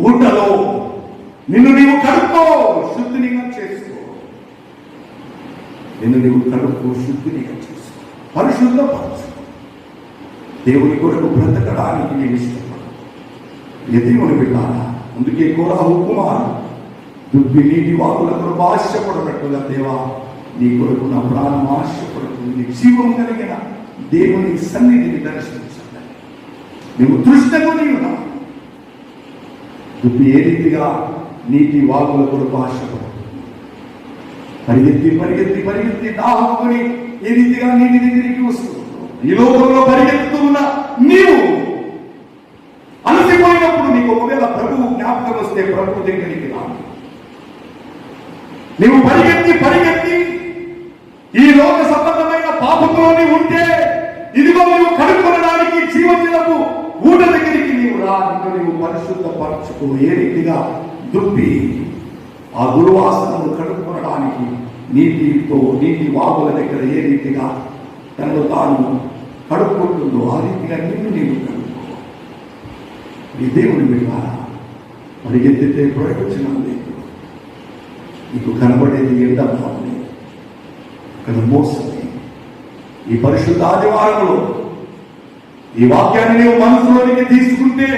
ఊటలో నిన్ను నీవు కడుక్కో, శుద్ధినిగా చేసుకో. నిన్ను నీవు కడుక్కో, శుద్ధినిగా చేసుకో, పరిశుద్ధపరచు. దేవుని కొరకు బ్రతకడానికి నేను ఇష్టపడు. ప్రియ దేవుని బిడ్డలారా, అందుకే కోరాహు కుమారుడు దుబ్బి నీటి వాకుల కొరకు ఆశపడినట్టుగా, దేవా నీ కొరకు నా ప్రాణం ఆశపడుతుంది. జీవం కలిగిన దేవుని సన్నిధిని దర్శించండి. నువ్వు దృష్టకు నీవునా దుబ్బి ఏ రీతిగా నీటి వాకుల కొరకు ఆశపడుతుంది, పరిగెత్తి పరిగెత్తి పరిగెత్తి దాహముని ఏ రీతిగా నీటి దగ్గరికి వస్తుంది. ఈ లోకంలో పరిగెత్తుతూ ఉన్న నీవు అలసిపోయినప్పుడు నీకు ఒకవేళ ప్రభువు జ్ఞాపకం వస్తే ప్రభు దగ్గరికి రా. నీవు పరిగెత్తి పరిగెత్తి ఈ లోక సంబంధమైన పాపంలోని ఉంటే ఇదిగో నీవు కడుక్కొనడానికి జీవజలపు ఊట దగ్గరికి నీవు రా. నీవు పరిశుద్ధపరచుకో. ఏ రీతిగా దుప్పి ఆ దుర్వాసనను కడుక్కొనడానికి నీటి వాగుల దగ్గర ఏ రీతిగా తనను తాను కడుక్కుంటుందో ఆ రీతిగా నిన్ను నీవు కడుక్కో. ఈ దేవుని విధాన పరిగెత్తితే ప్రయోజనం లేదు. నీకు కనబడేది ఎండభావం లేదు, అక్కడ మోసమే. ఈ పరిశుద్ధ ఆదివారంలో ఈ వాక్యాన్ని నీవు మనసులోనికి తీసుకుంటే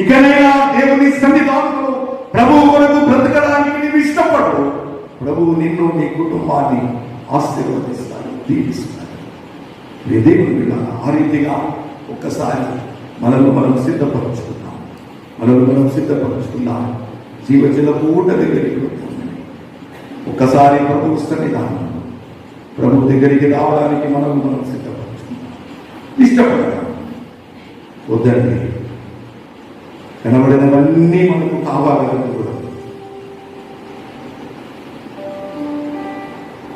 ఇకనైనా దేవుని సన్నిధానంలో ప్రభువు కొరకు బ్రతకడానికి నీవు ఇష్టపడు. ప్రభువు నిన్ను, నీ కుటుంబాన్ని ఆశీర్వదిస్తాడు, దీవిస్తాడు. ఈ దేవుని విధాన ఆ రీతిగా ఒక్కసారి మనం సిద్ధపరచుకున్నాం. మనం సిద్ధపరచుకున్నాం. జీవజలపు ఊట దగ్గరికి వెళ్తామని ఒక్కసారి ప్రభు సన్నిధానం, ప్రభు దగ్గరికి రావడానికి మనం సిద్ధపరచుకున్నాం. ఇష్టపడతాం వద్దండి, కనబడినవన్నీ మనకు కావాలని కూడా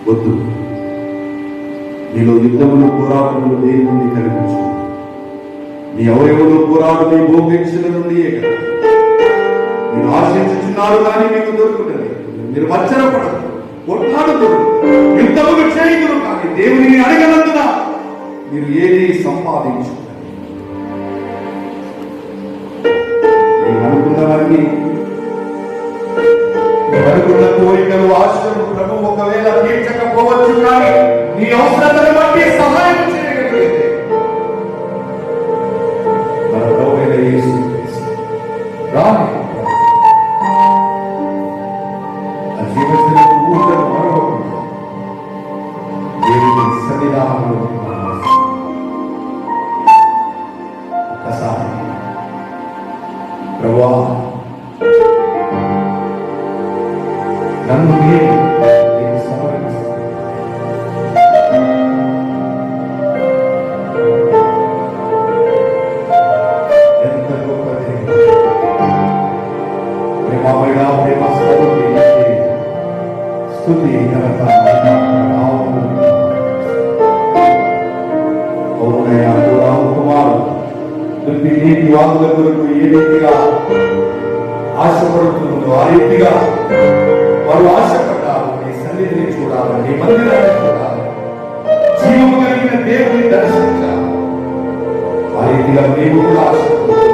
వద్దు. నీలో యుద్ధములు, పోరాటములు దేని నుండి కలిగించు. నీ అవయవులు పోరాడుని భోగించిన నుండి మీరు ఆశించుచున్నారు, కానీ మీకు దొరుకుతుంది. మీరు మచ్చరపడదు, కొట్లాడుతూ యుద్ధములు చేయుదురు, కానీ దేవుని అడగనందున మీరు ఏది సంపాదించుకున్నారు. నేను అనుకున్నవన్నీ, నేను అనుకున్న కోరికలు, ఆశలు ప్రభు ఒకవేళ తీర్చకపోవచ్చు, కానీ నీ అవసరతను బట్టి సహాయం చేయగలిగితే మన ప్రభువైన యేసు రాని ఆ జీవజలపు ఊటను మరవకుండా దేవుని సన్నిధానంలో ఒకసారి ప్రభువా నన్ను నీకు సమర్పిస్తాను. ఎంత గొప్ప దేవుడు, ప్రేమమయుడా, ప్రేమ స్వరూపి, స్తుతి ఘనత నీటి వాకుల కొరకు ఏ రీతిగా ఆశపడుతుందో ఆ రీతిగా వారు ఆశపడ్డారు. నీ సన్నిధిని చూడాలి, నీ మందిరాన్ని చూడాలి, జీవము కలిగిన దేవుని దర్శించాలి. ఆ రీతిగా నీవు కూడా ఆశపడుతుంది.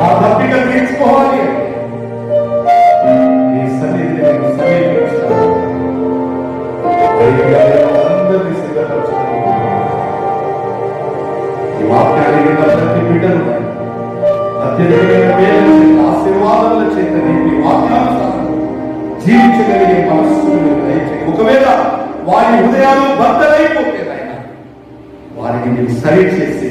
ఆ తప్పిక తీర్చుకోవాలి. నీ సన్నిధిని నేను సమీపించాలి. అందరినీ సిద్ధపరచుకుని ఈ ప్రతి బిడ్డను అత్యధికమైన మేలు చేత, ఆశీర్వాదాల చేత నింపి వాక్యానుసారం జీవించగలిగే మనస్సును దయచేయి. ఒకవేళ వారి హృదయాలు బద్దలైపోతే నాయన, వారిని మీరు సరి చేసి